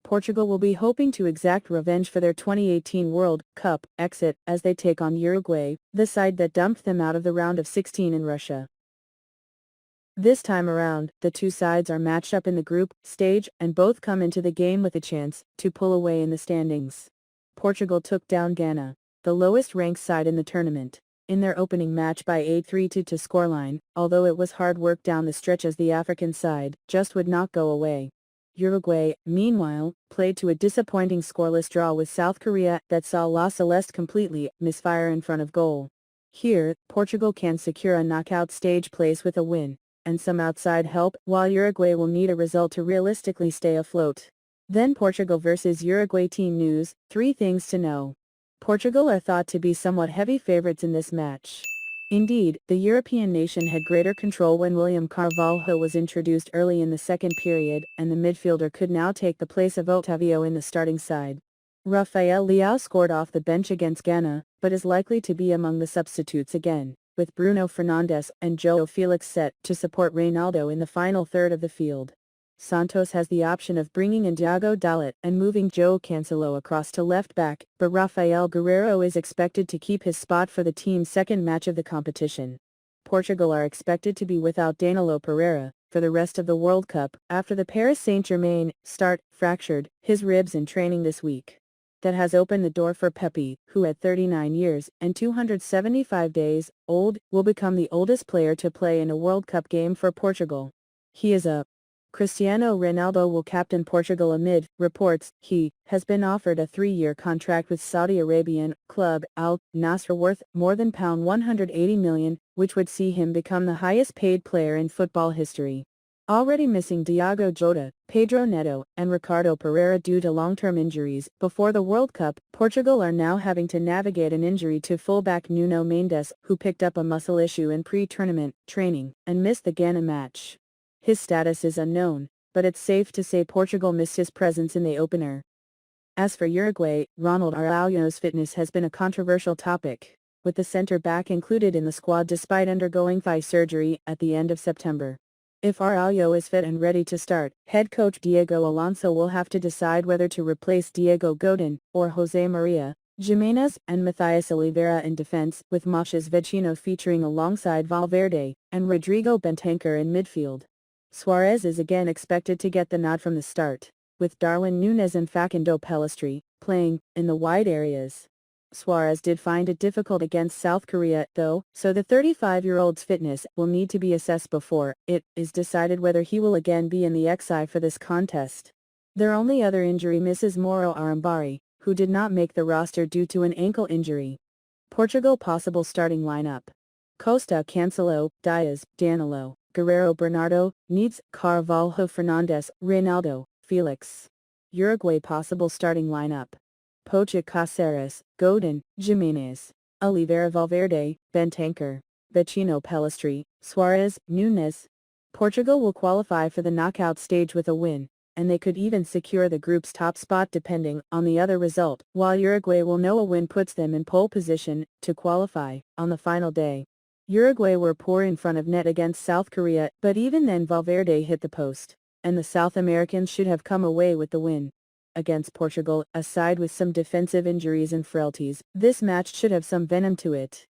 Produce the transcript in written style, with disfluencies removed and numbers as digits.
Portugal will be hoping to exact revenge for their 2018 World Cup exit as they take on Uruguay, the side that dumped them out of the round of 16 in Russia. This time around, the two sides are matched up in the group stage and both come into the game with a chance to pull away in the standings. Portugal took down Ghana, the lowest-ranked side in the tournament, in their opening match by a 3-2 scoreline, although it was hard work down the stretch as the African side just would not go away. Uruguay, meanwhile, played to a disappointing scoreless draw with South Korea that saw La Celeste completely misfire in front of goal. Here, Portugal can secure a knockout stage place with a win and some outside help, while Uruguay will need a result to realistically stay afloat. Then Portugal versus Uruguay team news, 3 things to know. Portugal are thought to be somewhat heavy favorites in this match. Indeed, the European nation had greater control when William Carvalho was introduced early in the second period, and the midfielder could now take the place of Otavio in the starting side. Rafael Leao scored off the bench against Ghana, but is likely to be among the substitutes again, with Bruno Fernandes and João Felix set to support Ronaldo in the final third of the field. Santos has the option of bringing in Diogo Dalot and moving João Cancelo across to left back, but Rafael Guerreiro is expected to keep his spot for the team's second match of the competition. Portugal are expected to be without Danilo Pereira for the rest of the World Cup after the Paris Saint-Germain start fractured his ribs in training this week. That has opened the door for Pepe, who at 39 years and 275 days old, will become the oldest player to play in a World Cup game for Portugal. He is a Cristiano Ronaldo will captain Portugal amid reports he has been offered a 3-year contract with Saudi Arabian club Al Nassr worth more than £180 million, which would see him become the highest paid player in football history. Already missing Diogo Jota, Pedro Neto, and Ricardo Pereira due to long-term injuries before the World Cup, Portugal are now having to navigate an injury to fullback Nuno Mendes, who picked up a muscle issue in pre-tournament training and missed the Ghana match. His status is unknown, but it's safe to say Portugal missed his presence in the opener. As for Uruguay, Ronald Araujo's fitness has been a controversial topic, with the center-back included in the squad despite undergoing thigh surgery at the end of September. If Araujo is fit and ready to start, head coach Diego Alonso will have to decide whether to replace Diego Godin or José Maria Jiménez and Matthias Oliveira in defense, with Machas Vecino featuring alongside Valverde and Rodrigo Bentancur in midfield. Suarez is again expected to get the nod from the start, with Darwin Núñez and Facundo Pellistri playing in the wide areas. Suarez did find it difficult against South Korea, though, so the 35-year-old's fitness will need to be assessed before it is decided whether he will again be in the XI for this contest. Their only other injury misses Mauro Arambari, who did not make the roster due to an ankle injury. Portugal possible starting lineup: Costa, Cancelo, Diaz, Danilo, Guerreiro, Bernardo, Neves, Carvalho, Fernandes, Ronaldo, Felix. Uruguay possible starting lineup: Pocha, Cáceres, Godin, Jiménez, Oliveira, Valverde, Bentancur, Vecino, Pellistri, Suarez, Núñez. Portugal will qualify for the knockout stage with a win, and they could even secure the group's top spot depending on the other result, while Uruguay will know a win puts them in pole position to qualify on the final day. Uruguay were poor in front of net against South Korea, but even then Valverde hit the post, and the South Americans should have come away with the win. Against Portugal, a side with some defensive injuries and frailties, this match should have some venom to it.